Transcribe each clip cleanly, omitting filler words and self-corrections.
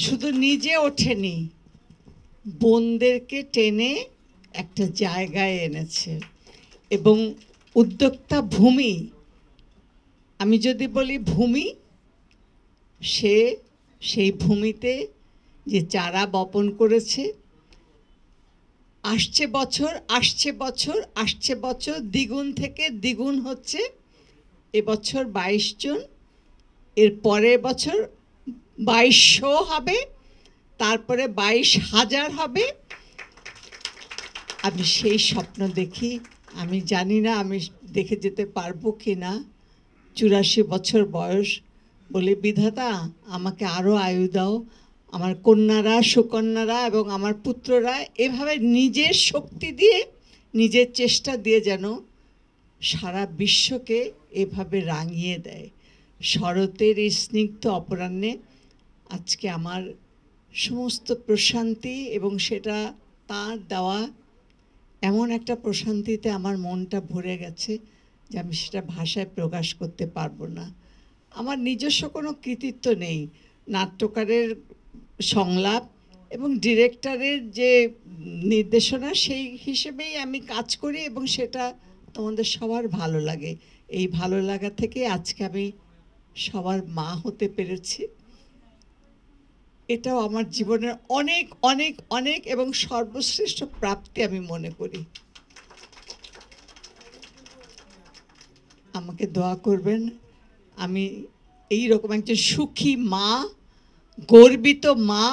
শুধু নিজে ওঠেনি, বোনদেরকে টেনে একটা জায়গায় এনেছে। এবং উদ্যোক্তা ভূমি, আমি যদি বলি ভূমি, সেই ভূমিতে যে চারা বপন করেছে, আসছে বছর দ্বিগুণ থেকে দ্বিগুণ হচ্ছে। এবছর 22 জন, এর পরের বছর 2200 হবে, তারপরে 22,000 হবে। আমি সেই স্বপ্ন দেখি। আমি জানি না আমি দেখে যেতে পারবো কি না। 84 বছর বয়স, বলে বিধাতা আমাকে আরও আয়ু দাও, আমার কন্যারা, সুকন্যারা এবং আমার পুত্ররা এভাবে নিজের শক্তি দিয়ে, নিজের চেষ্টা দিয়ে যেন সারা বিশ্বকে এভাবে রাঙিয়ে দেয়। শরতের এই স্নিগ্ধ অপরাহ্নে আজকে আমার সমস্ত প্রশান্তি, এবং সেটা তার দেওয়া এমন একটা প্রশান্তিতে আমার মনটা ভরে গেছে যে আমি সেটা ভাষায় প্রকাশ করতে পারবো না। আমার নিজস্ব কোনো কৃতিত্ব নেই। নাট্যকারের সংলাপ এবং ডিরেক্টরের যে নির্দেশনা, সেই হিসেবেই আমি কাজ করি, এবং সেটা তোমাদের সবার ভালো লাগে। এই ভালো লাগা থেকে আজকে আমি সবার মা হতে পেরেছি। এটাও আমার জীবনের অনেক অনেক অনেক এবং সর্বশ্রেষ্ঠ প্রাপ্তি আমি মনে করি। আমাকে দোয়া করবেন আমি এই রকম একজন সুখী মা, গর্বিত মা,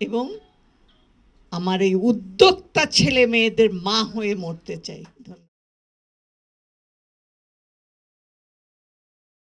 এবং আমার এই উদ্যোক্তা ছেলে মেয়েদের মা হয়ে মরতে চাই। ধন্যবাদ।